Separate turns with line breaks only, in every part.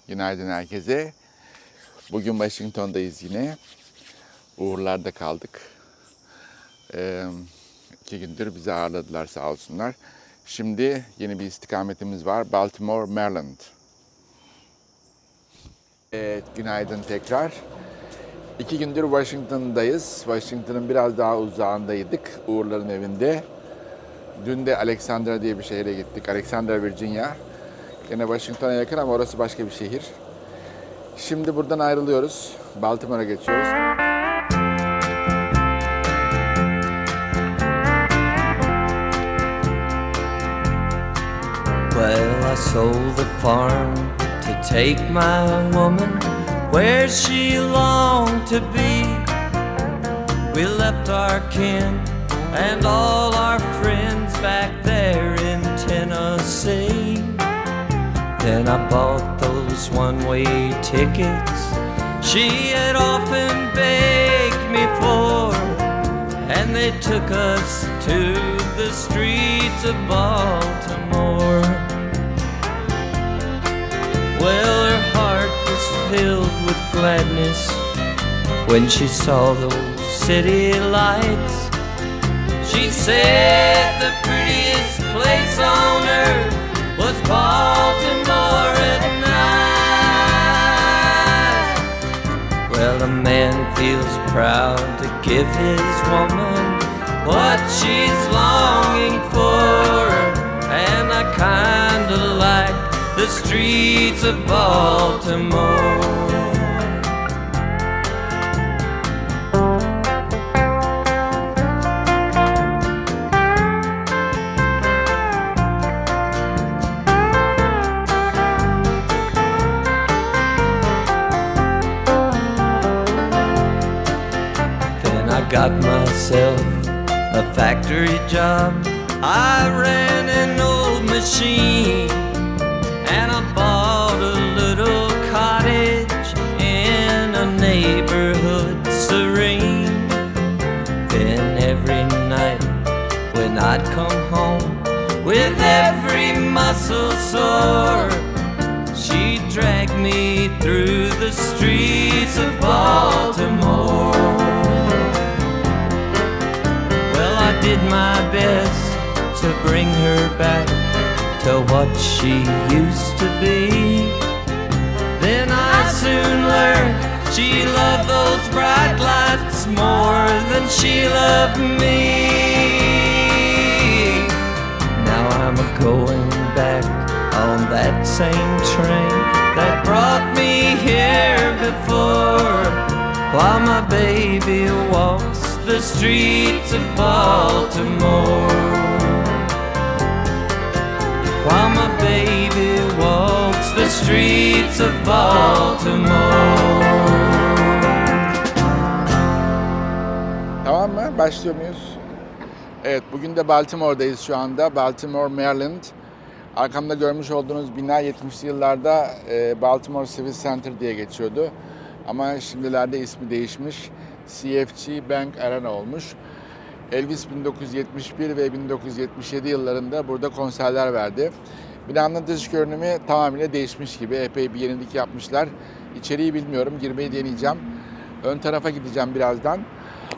Günaydın herkese. Bugün Washington'dayız yine. Uğurlar'da kaldık. 2 gündür bizi ağırladılar sağ olsunlar. Şimdi yeni bir istikametimiz var. Baltimore, Maryland. Evet, günaydın tekrar. 2 gündür Washington'dayız. Washington'ın biraz daha uzağındaydık. Uğurlar'ın evinde. Dün de Alexandria diye bir şehre gittik. Alexandria, Virginia. Yine Washington'a yakın ama orası başka bir şehir. Şimdi buradan ayrılıyoruz. Baltimore'a geçiyoruz.
Well, I sold the farm to take my woman where she longed to be. We left our kin and all our friends back there in Tennessee. Then I bought those one-way tickets she had often begged me for, and they took us to the streets of Baltimore. Well, her heart was filled with gladness when she saw those city lights. She said the prettiest place on earth was Baltimore at night. Well, a man feels proud to give his woman what she's longing for, and I kinda like the streets of Baltimore. Got myself a factory job. I ran an old machine, and I bought a little cottage in a neighborhood serene. Then every night when I'd come home with every muscle sore, she'd drag me through the streets of Baltimore. I did my best to bring her back to what she used to be. Then I soon learned she loved those bright lights more than she loved me. Now I'm going back on that same train that brought me here before, while my baby walks the streets of Baltimore. While my baby walks the streets of Baltimore.
Tamam mı? Başlıyor muyuz? Evet, bugün de Baltimore'dayız şu anda. Baltimore, Maryland. Arkamda görmüş olduğunuz bina 70'li yıllarda Baltimore Civic Center diye geçiyordu. Ama şimdilerde ismi değişmiş. CFG Bank Arena olmuş. Elvis 1971 ve 1977 yıllarında burada konserler verdi. Binanın dış görünümü tamamıyla değişmiş gibi. Epey bir yenilik yapmışlar. İçeriği bilmiyorum. Girmeyi deneyeceğim. Ön tarafa gideceğim birazdan.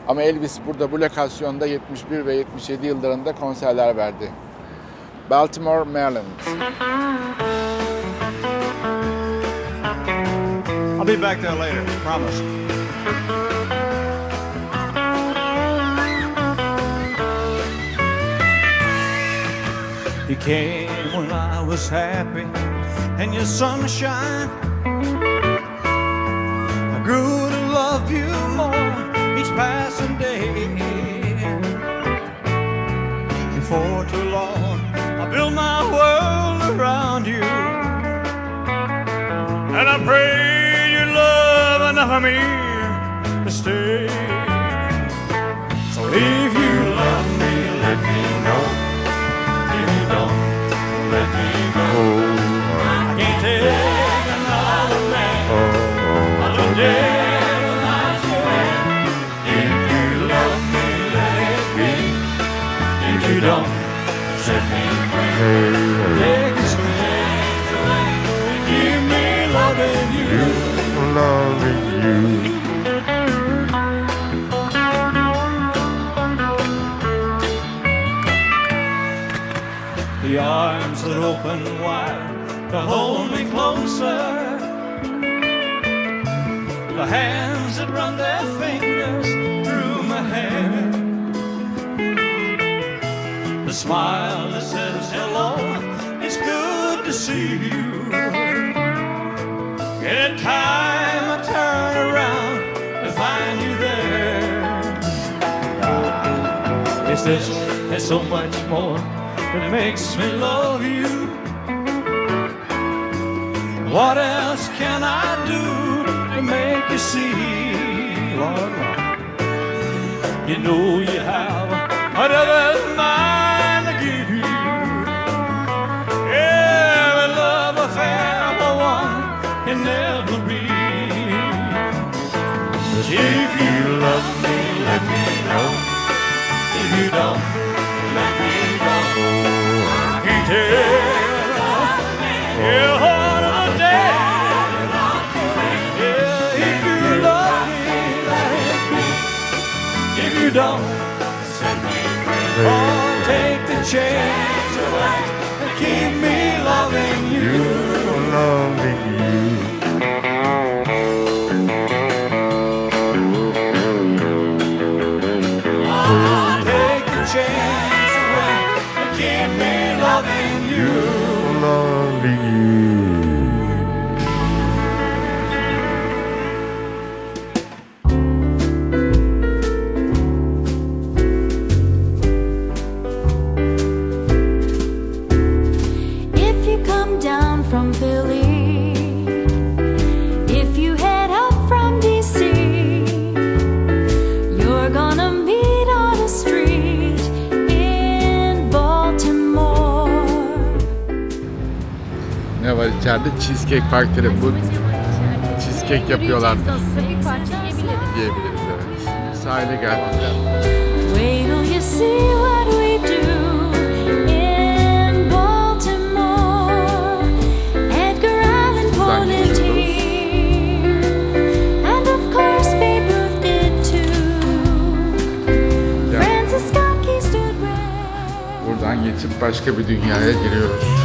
Ama Elvis burada bu lokasyonda 71 ve 77 yıllarında konserler verdi. Baltimore, Maryland.
I'll be back there later, promise. You came when I was happy and your sunshine. I grew to love you more each passing day. Before too long, I built my world around you, and I prayed your love enough of me to stay. So if you love me, let me know. If you don't, let me go. I can't take another man, another day without you. If you love me, let it be. If you don't, set me free. Take this away, give me loving you.
Loving you.
The arms that open wide to hold me closer. The hands that run their fingers through my hair. The smile that says hello, it's good to see you. Anytime I turn around to find you there. There's so much more that makes me love you. What else can I do to make you see, Lord, Lord? You know you have another's mind to give you. Every love affair for one can never be. 'Cause if you love me, let me know. If you don't, let me go. I can tell you're hard on the day. Yeah, if you love me, let it be. If you don't, set me free. Oh, take the chains away and keep me loving you.
Loving you.
Oh, take the chains away and keep me loving you.
Loving you.
If you come down from Philly, if you head up from DC, you're gonna meet on a street in Baltimore.
Ne var içeride? Cheesecake Factory. Bu cheesecake yapıyorlar
Bir parça yiyebiliriz.
diyebiliriz, evet. Sahile geldik.
Wait till you see what we do in Baltimore. Edgar Allan Poe lived here, and of course Babe Ruth did too. Francis Scott Key stood where.
Buradan geçip başka bir dünyaya giriyoruz.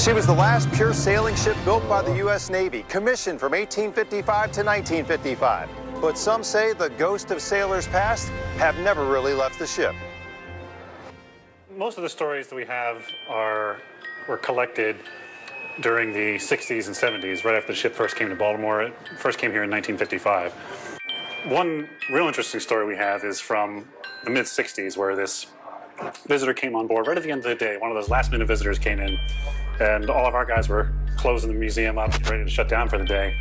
She was the last pure sailing ship built by the U.S. Navy, commissioned from 1855 to 1955. But some say the ghost of sailors past have never really left the ship.
Most of the stories that we have were collected during the 60s and 70s, right after the ship first came to Baltimore. It first came here in 1955. One real interesting story we have is from the mid-60s, where this visitor came on board right at the end of the day. One of those last-minute visitors came in, and all of our guys were closing the museum up, ready to shut down for the day.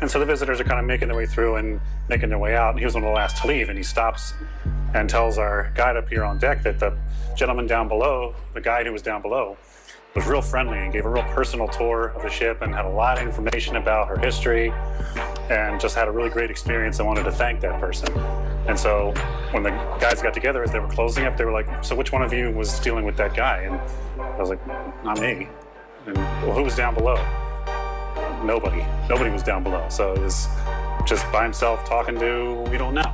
And so the visitors are kind of making their way through and making their way out, and he was one of the last to leave, and he stops and tells our guide up here on deck that the gentleman down below, the guide who was down below, was real friendly and gave a real personal tour of the ship and had a lot of information about her history and just had a really great experience and wanted to thank that person. And so when the guys got together, as they were closing up, they were like, so which one of you was dealing with that guy? And I was like, not me. And well, who was down below? Nobody. Nobody was down below. So it was just by himself talking to, we don't know.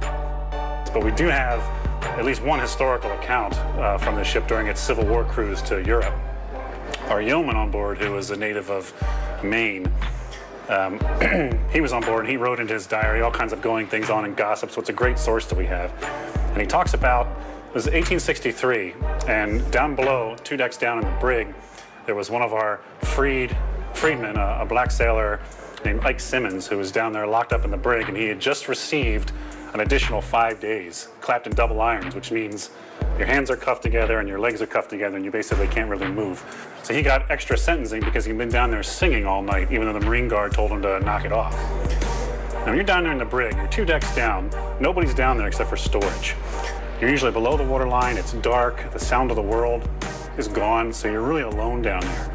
But we do have at least one historical account from the ship during its Civil War cruise to Europe. Our yeoman on board, who was a native of Maine, he was on board and he wrote into his diary all kinds of going things on and gossip, so it's a great source that we have. And he talks about, it was 1863, and down below, 2 decks down in the brig, there was one of our freedmen, a black sailor named Ike Simmons, who was down there locked up in the brig, and he had just received an additional 5 days, clapped in double irons, which means your hands are cuffed together and your legs are cuffed together and you basically can't really move. So he got extra sentencing because he'd been down there singing all night, even though the Marine Guard told him to knock it off. Now you're down there in the brig, you're 2 decks down, nobody's down there except for storage. You're usually below the waterline, it's dark, the sound of the world is gone, so you're really alone down there.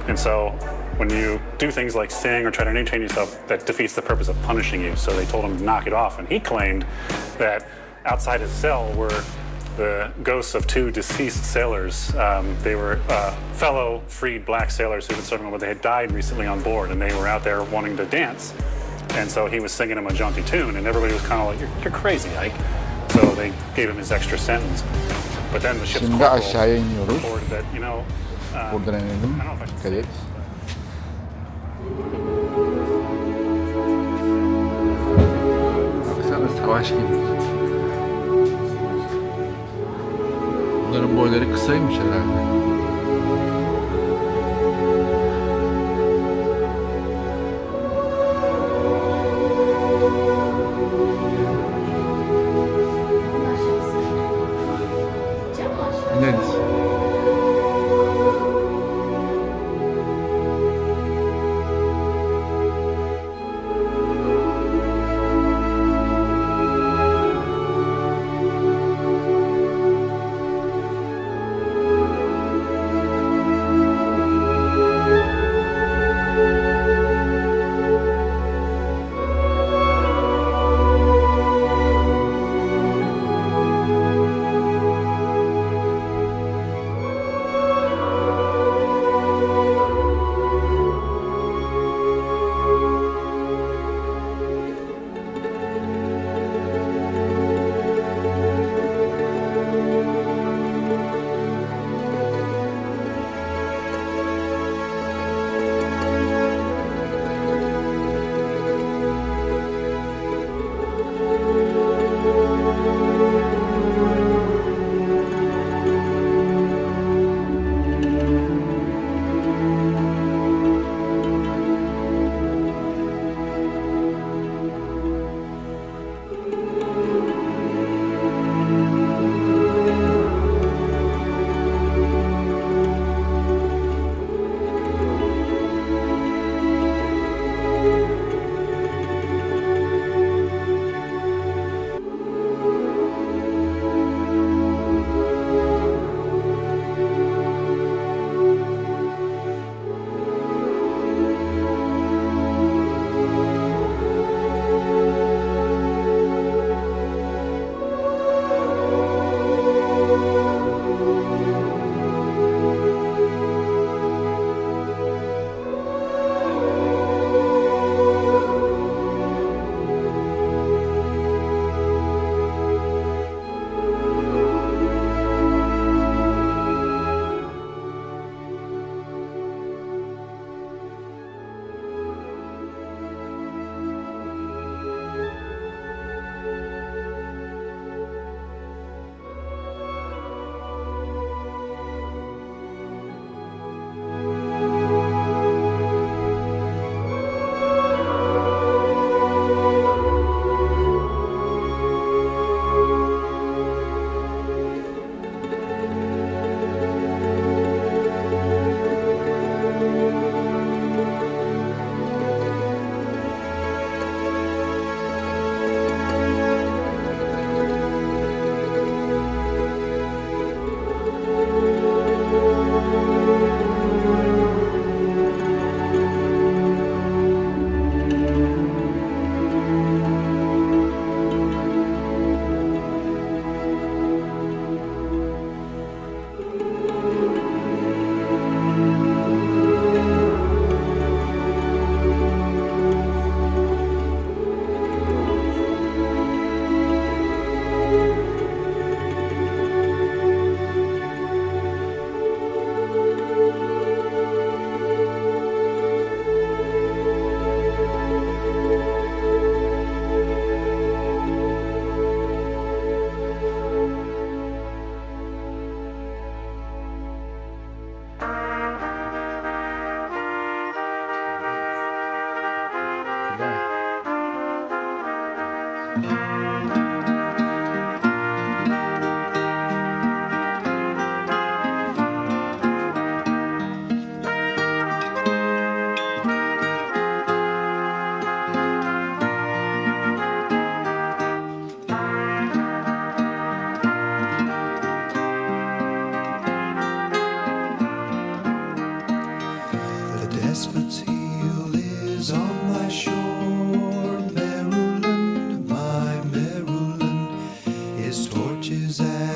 And so when you do things like sing or try to entertain yourself, that defeats the purpose of punishing you. So they told him to knock it off. And he claimed that outside his cell were the ghosts of two deceased sailors. They were fellow freed black sailors who'd been serving, but they had died recently on board, and they were out there wanting to dance. And so he was singing them a jaunty tune, and everybody was kind of like, "You're crazy, Ike." So they gave him his extra sentence. But then the ship's
Şimdi aşağıya iniyoruz.
reported that, you know,
Buradan inelim.
I don't know if I can
Dikkat
say
et.
this,
Baksana savaş gibi. Bunların boyları kısaymış herhalde. İneriz.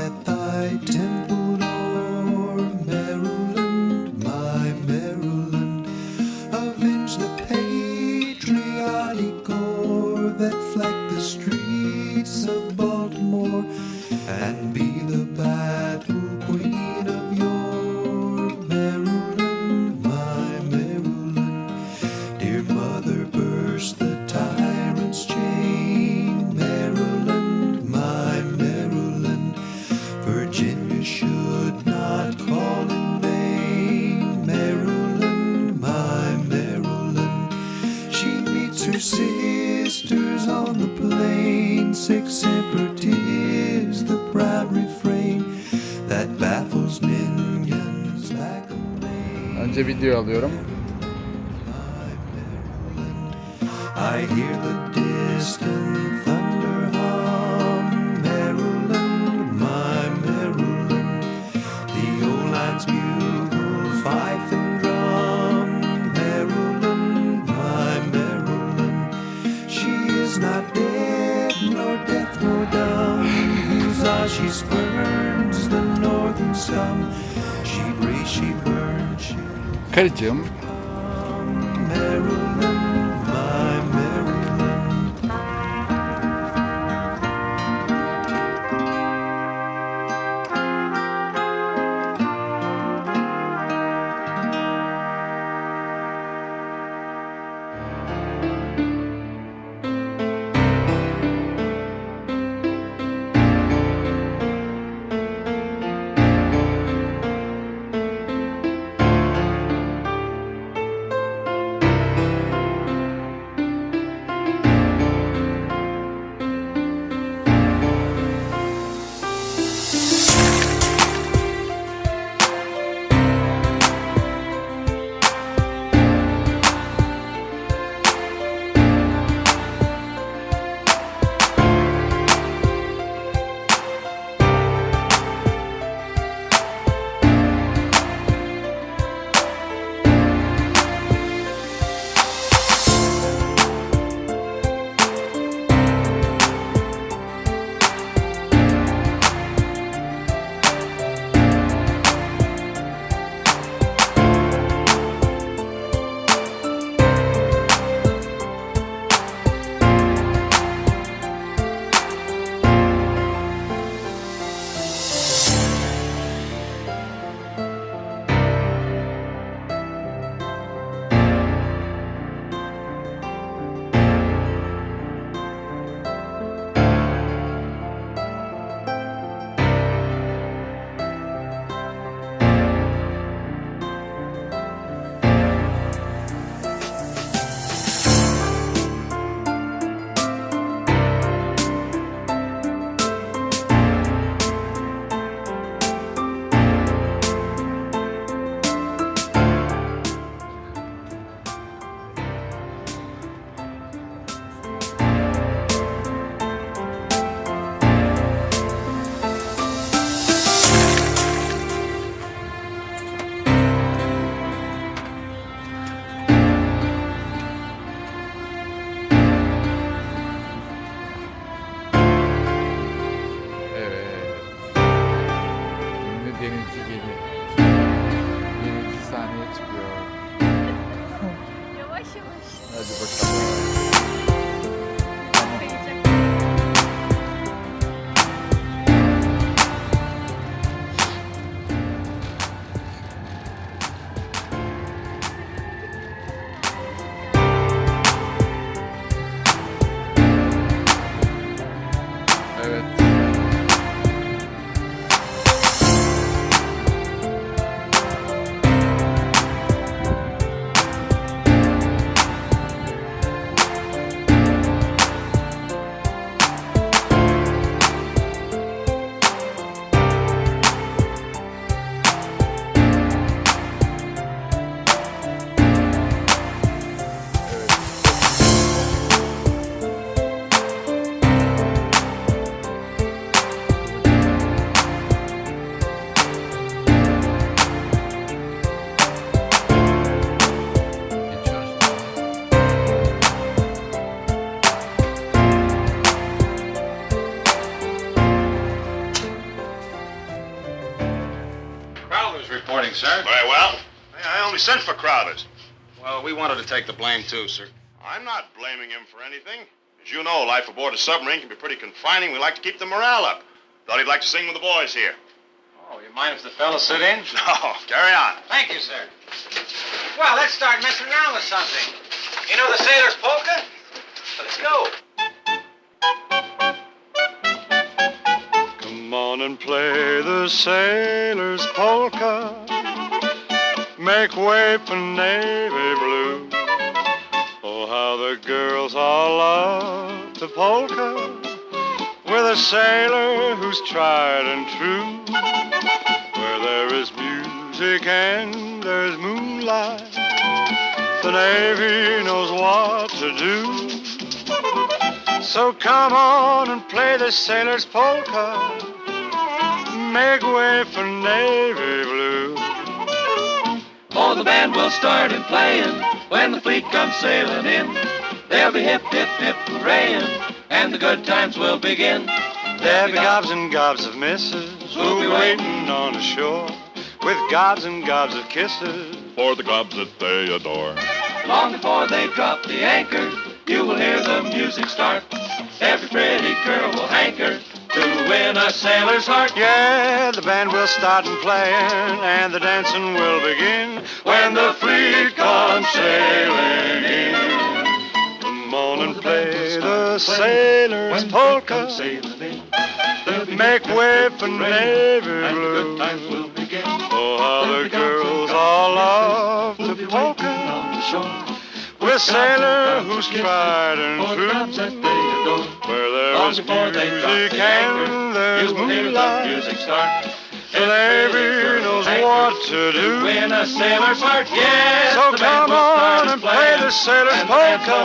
at thy temple door, Maryland, my Maryland. Avenge the patriotic gore that flecked the streets of Baltimore, and be the battle queen of your Maryland, my Maryland. Dear mother, burst the tyrant's chain, Maryland, my Maryland. Virginia should not call in vain, Maryland, my Maryland. She meets her sisters on the plain, sick semper tis the proud refrain that baffles minions like a maid.
Önce video alıyorum.
I hear the distant thunder hum, Maryland, my Maryland. The old line's bugle, fife and drum, Maryland, my Maryland. She is not dead, nor deaf, nor dumb. Huzzah, she spurns the northern scum. She breathes, she burns, she
Karıcığım,
Maryland, my Maryland.
denizci geliyor. Birinci sahneye çıkıyor.
Yavaş yavaş.
Hadi bakalım.
Kayacak.
Evet.
Crowthers reporting, sir.
Very well. I only sent for Crowthers.
Well, we wanted to take the blame, too, sir.
I'm not blaming him for anything. As you know, life aboard a submarine can be pretty confining. We like to keep the morale up. Thought he'd like to sing with the boys here.
Oh, you mind if the fellas sit in?
No, carry on.
Thank you, sir. Well, let's start messing around with something. You know the sailor's polka? Let's go.
Come on and play the sailor's polka. Make way for navy blue. Oh, how the girls all love the polka with a sailor who's tried and true. Where there is music and there's moonlight, the Navy knows what to do. So come on and play the sailor's polka. Make way for navy blue.
Oh, the band will start in playing when the fleet comes sailing in. There'll be hip, hip, hip, hooray-ing, and the good times will begin.
There'll be gobs and gobs of misses who'll be waiting on the shore with gobs and gobs of kisses
For the gobs that they adore.
Long before they drop the anchor, you will hear the music start. Every pretty girl will hanker to win a sailor's heart.
Yeah, the band will start and playing, and the dancing will begin when the fleet comes sailing in. Come on and play the sailor's polka. Make way for navy blue. Oh, how the girls all love the polka with a sailor who's tried and true. Where there is music and there's moonlight, the Navy knows what to do.
Win a sailor's heart, yes.
So come on and play the sailor's polka.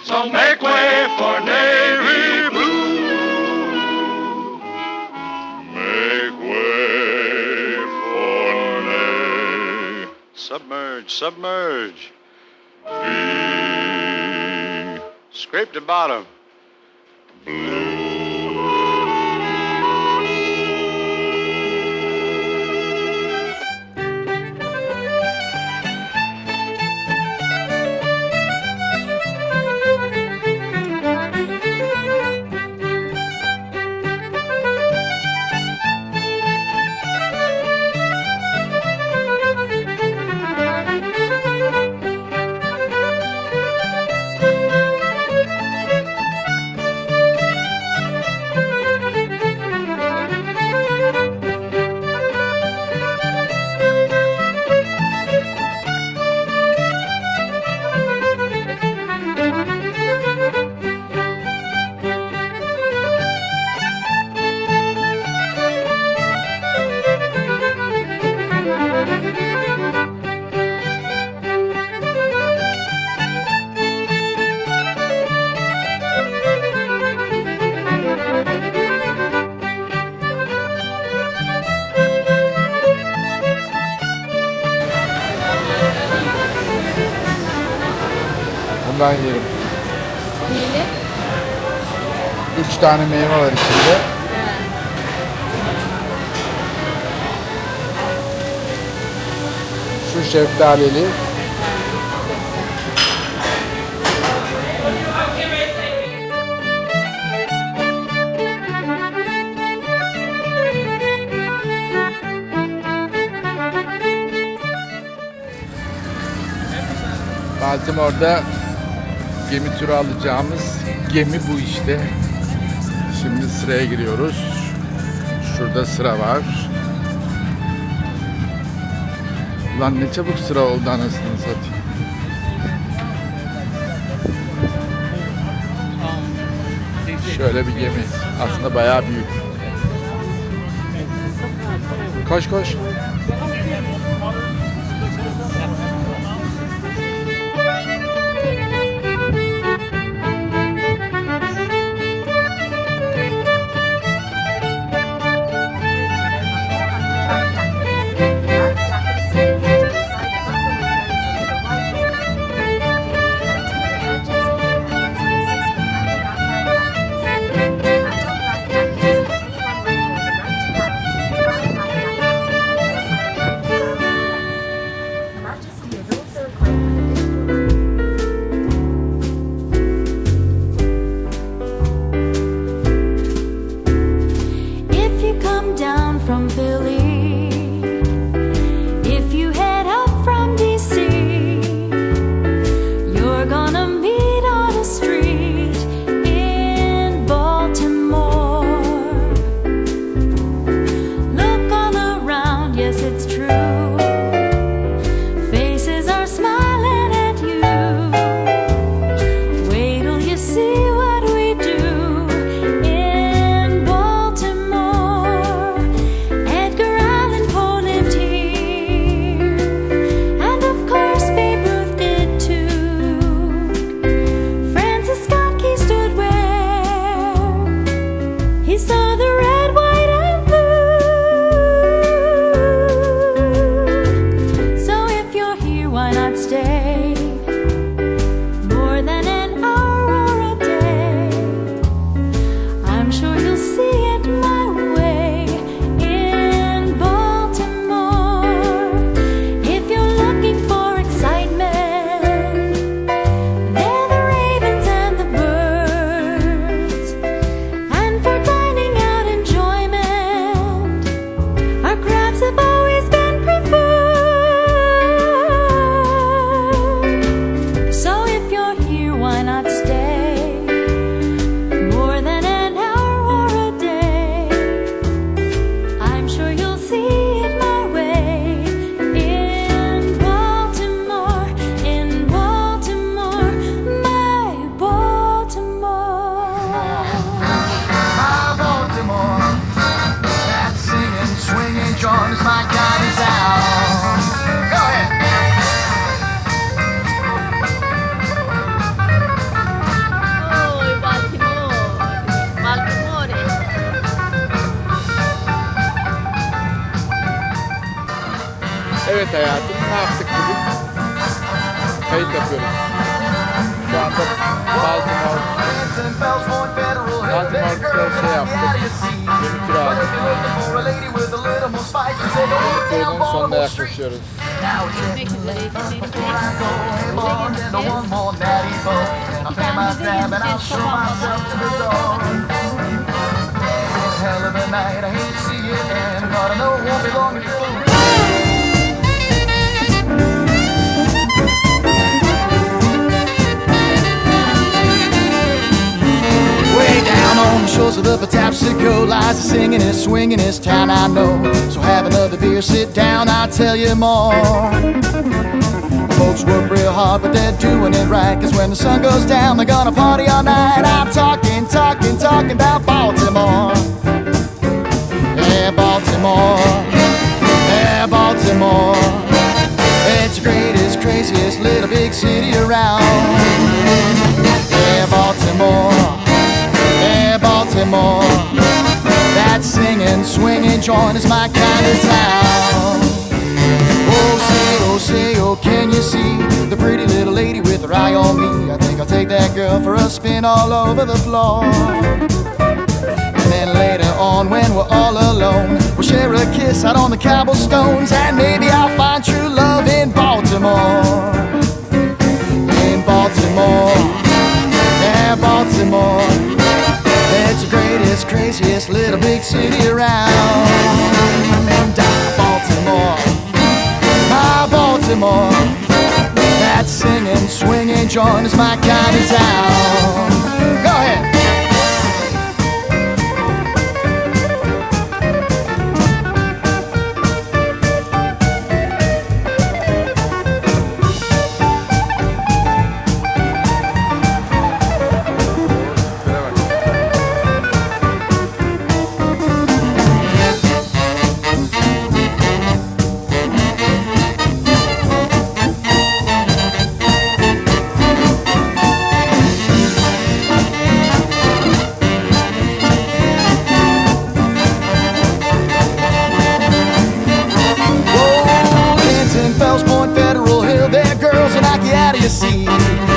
So
Make way for navy blue.
Make way for navy.
Submerge, submerge. Scrape the bottom.
Bundan yerim. 3 tane meyve var içinde. Şu şeftalili. Baltimore'da gemi turu alacağımız gemi bu işte. Şimdi sıraya giriyoruz. Şurada sıra var. Ulan ne çabuk sıra oldu anasını satayım. Şöyle bir gemi. Aslında bayağı büyük. Koş koş.
from Philly, if you head up from DC, you're gonna meet on a street in Baltimore. Look all around, yes, it's true. Faces are smiling at you. Wait till you see what we do in Baltimore. Edgar Allan Poe lived here, and of course Babe Ruth did too. Francis Scott Key stood where he saw the red, white, and blue. So if you're here, why not stay more than an hour or a day? I'm sure you'll see it my way in Baltimore. If you're looking for excitement, they're the ravens and the birds. And for dining out enjoyment, our crabs have always been preferred. So if you're here, why not stay more than an hour or a day? I'm sure you'll see it my way in Baltimore, my Baltimore.
My Baltimore, that singing, swinging joint is my kind of town. Go ahead.
Oh, Baltimore. Baltimore.
Evet hayatım, ne yaptık bugün? Kayıt yapıyoruz. Şu anda Baltimore şey yaptık. Yeni tur aldık. Yeni turun sonuna yaklaşıyoruz.
Gitmek üzere. Gitmek üzere.
Hell of a night, I hate to see it end, but I know it won't be long before. Way down on the shores of the Patapsco lies a singing and swinging this town I know. So have another beer, sit down, I'll tell you more. Folks work real hard, but they're doing it right, 'cause when the sun goes down, they're gonna party all night. I'm talking about Baltimore. Yeah, Baltimore. Yeah, Baltimore. It's the greatest, craziest little big city around. Yeah, Baltimore. Yeah, Baltimore. That singing, swinging joint is my kind of town. Oh, say, oh, can you see the pretty little lady with her eye on me? I think I'll take that girl for a spin all over the floor. And then later on, when we're all alone, we'll share a kiss out on the cobblestones, and maybe I'll find true love in Baltimore. In Baltimore. Yeah, Baltimore. It's the greatest, craziest little big city around. Baltimore. My Baltimore. That singing, swinging joint is my kind of town. Go ahead.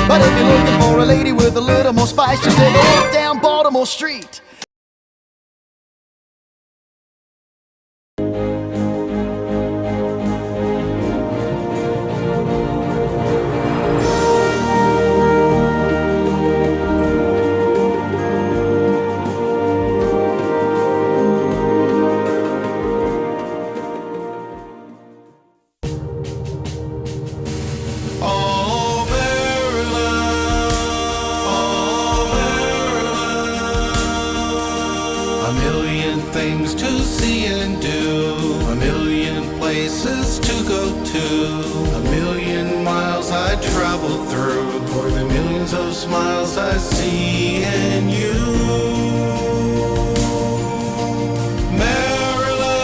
But if you're looking for a lady with a little more spice, just take a walk down Baltimore Street.
to see and do, a million places to go to, a million miles I travel through, for the millions of smiles I see in you. Maryland,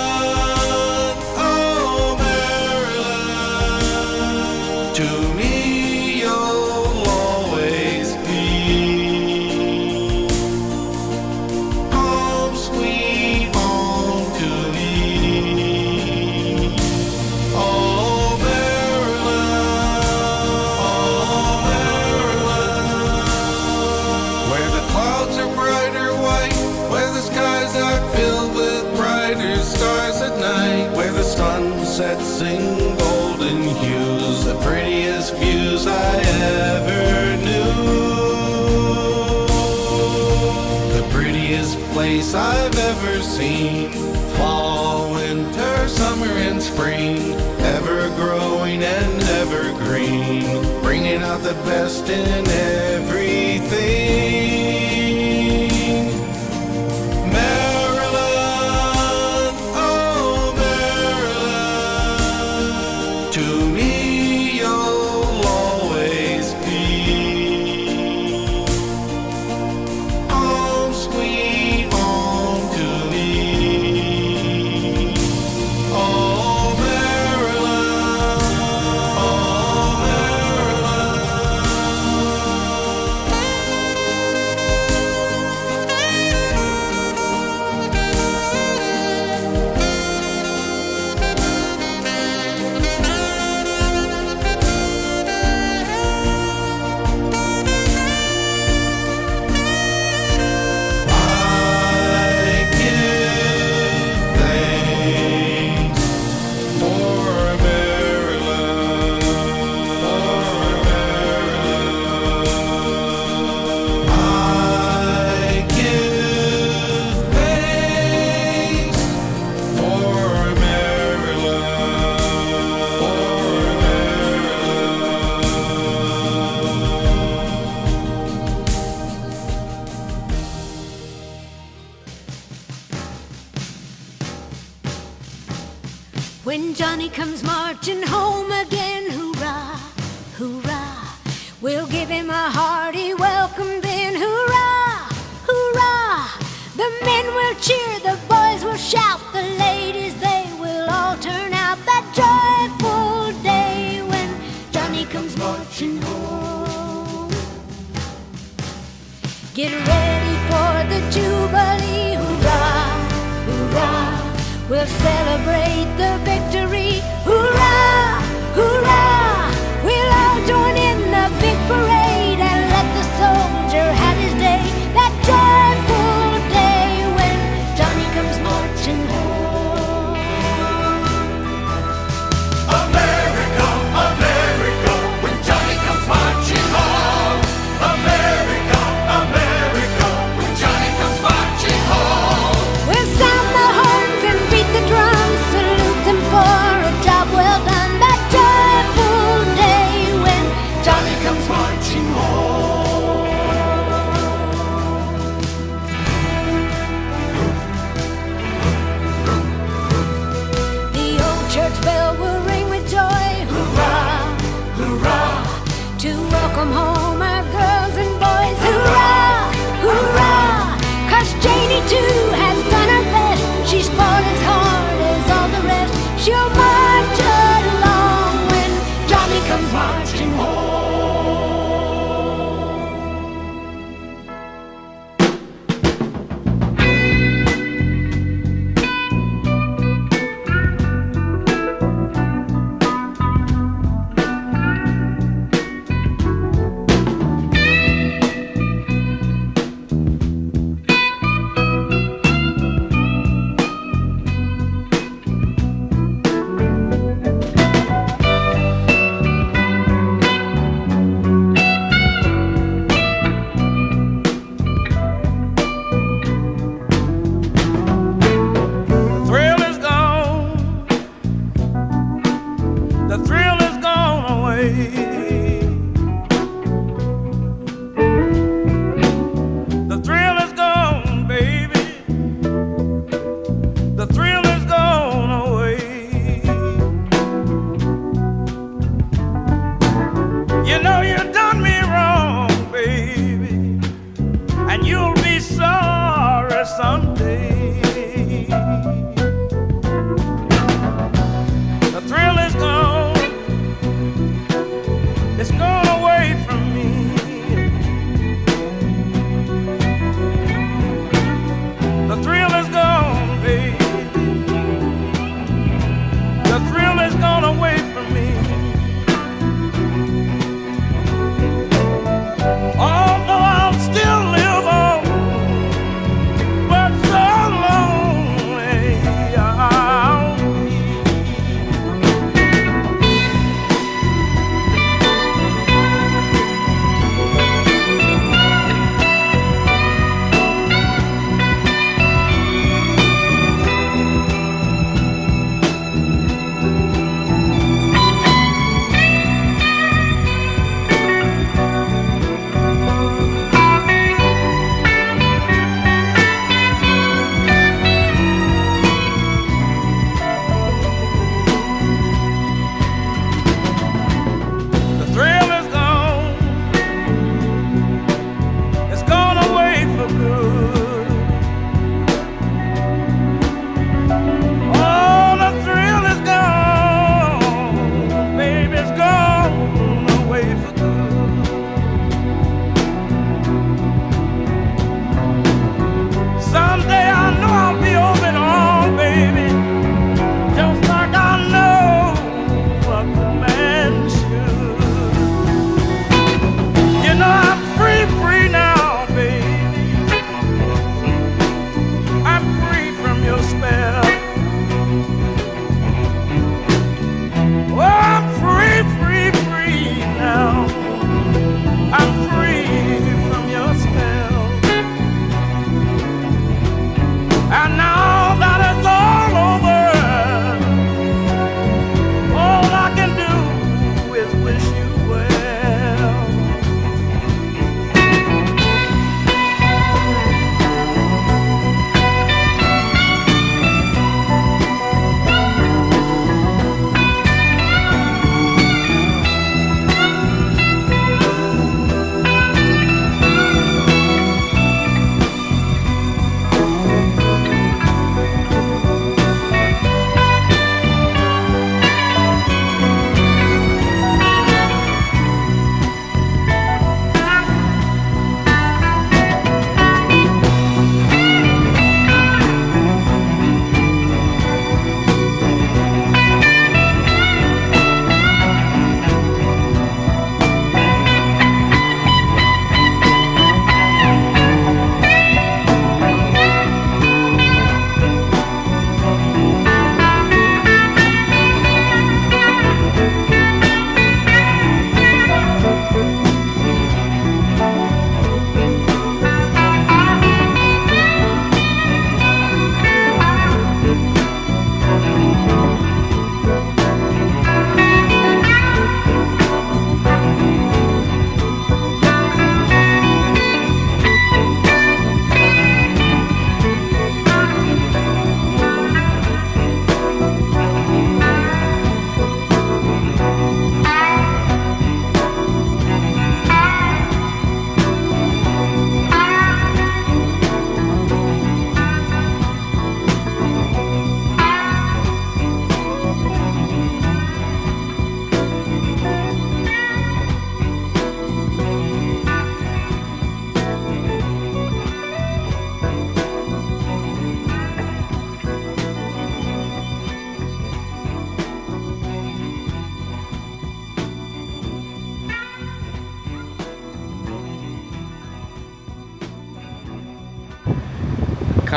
oh Maryland, to me you'll always be home, sweet home to me. Oh Maryland, where the clouds are brighter white, where the skies are filled with brighter stars at night, where the sun sets in golden hues, the prettiest views I ever knew, the prettiest place I've ever seen. Fall, winter, summer and spring, ever growing and evergreen, bringing out the best in everything. Maryland, oh Maryland, to me you'll always be home, sweet home to me. Oh Maryland, oh
When Johnny comes marching home again, hurrah, hurrah, we'll give him a hearty welcome then, hurrah, hurrah. The men will cheer, the boys will shout, the ladies, they will all turn out that joyful day when Johnny comes marching home. Get ready for the Jubilee, hurrah, hurrah. We'll celebrate the victory, hurrah, hurrah. We'll all join in the big parade and let the soldier have his day, that joyful day when Johnny comes marching home.
America, America, when Johnny comes marching home. America, America, when Johnny comes marching home.
We'll sound the horns and beat the drums, salute them for a job well done, that joyful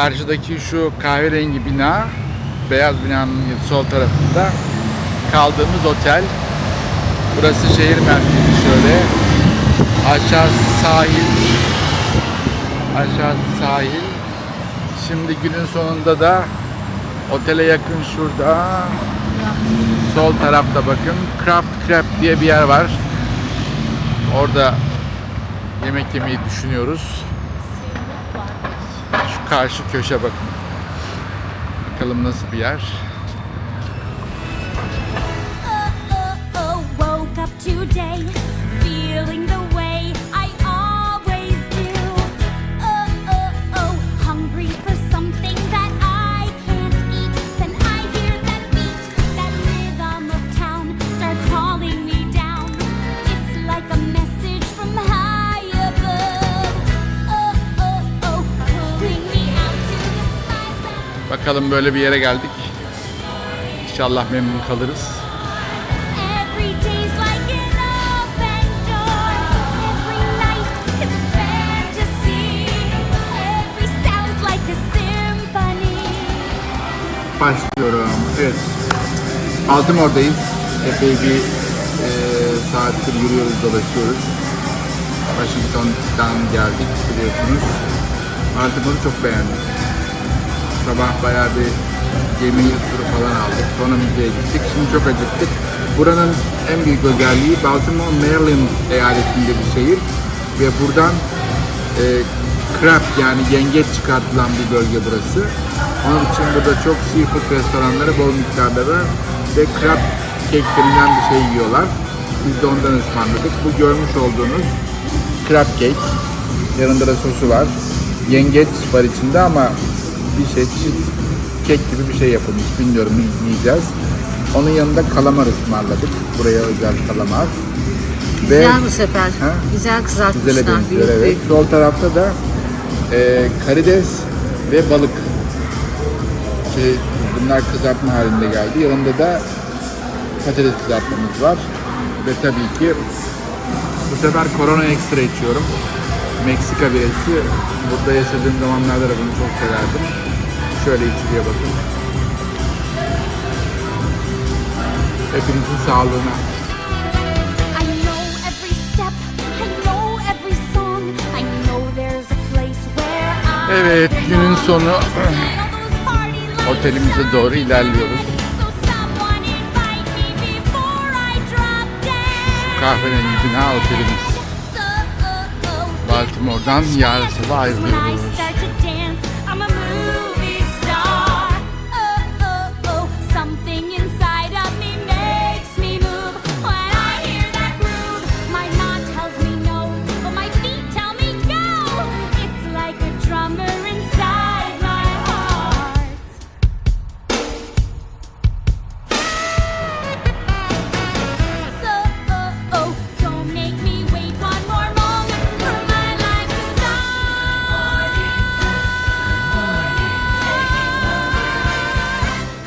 Karşıdaki şu kahverengi bina, beyaz binanın sol tarafında kaldığımız otel. Burası şehir merkezi şöyle. Aşağısı sahil. Aşağısı sahil. Şimdi günün sonunda da otele yakın şurada. Sol tarafta bakın. Craft Crab diye bir yer var. Orada yemek yemeyi düşünüyoruz. Şu karşı köşe bakın. Bakalım nasıl bir yer.
Woke up today, feeling the way I always do. Hungry for something that I can't eat. Then I hear that beat, that rhythm of town start calling me down. It's like a message from high above. Pulling me out to the skies.
Bakalım böyle bir yere geldik. İnşallah memnun kalırız.
Every day's like an open door. Every night is a fantasy. Every sound's like a symphony.
Başlıyorum. Evet. Baltimore'dayız. Epey bir saattir yürüyoruz, dolaşıyoruz. Washington'dan geldik biliyorsunuz. Baltimore'u çok beğendim. Sabah bayağı bir gemi turu falan aldık. Sonra müzeye gittik. Şimdi çok acıktık. Buranın en büyük özelliği Baltimore MARYLAND eyaletinde bir şehir. Ve buradan crab yani yengeç çıkartılan bir bölge burası. Onun için burada çok seafood restoranları bol miktarda ve crab cake denilen bir şey yiyorlar. Biz de ondan ısmarladık. Bu görmüş olduğunuz crab cake. Yanında da sosu var. Yengeç var içinde ama bir şey çeşit kek gibi bir şey yapılmış. Bilmiyorum, yiyeceğiz. Onun yanında kalamar ısmarladık. Buraya özel kalamar.
Güzel bu sefer.
Ha?
Güzel kızartmışlar.
Güzele benziyor,
Büyük
evet.
büyük.
Sol tarafta da karides ve balık. Bunlar kızartma halinde geldi. Yanında da patates kızartmamız var. Ve tabii ki bu sefer Corona Extra içiyorum. Meksika birisi. Burada yaşadığım zamanlarda da bunu çok severdim. Şöyle içiliyor bakın. Hepinizin sağlığına.
I know every step, I know every song. I know there's a place where I
Evet, günün sonu
all those party lights
otelimize doğru ilerliyoruz.
so someone invite me before I drop down.
Kahverengi bina otelimiz. Baltimore'dan yarın sabah
When I
ayrılıyoruz.
start to dance, I'm a movie star. Something inside of me makes me move. When I hear that groove, my mind tells me no, but my feet tell me go. It's like a drummer inside my heart. So, don't make me wait one more moment for my life to start.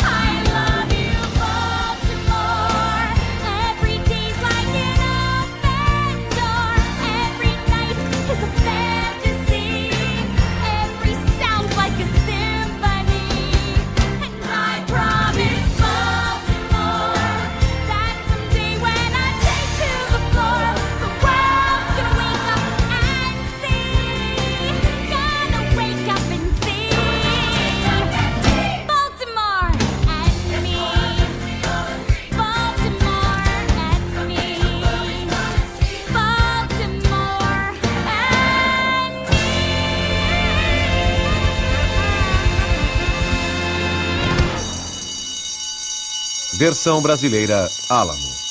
I love you, Baltimore. Every day's like an open door. Every night is a fantasy. Every sound's like a symphony. And I promise, Baltimore, that someday when I take to the floor, the world's gonna wake up and see. Gonna wake up and see Baltimore and me. Baltimore and me. Baltimore and me.
Versão brasileira Alamo.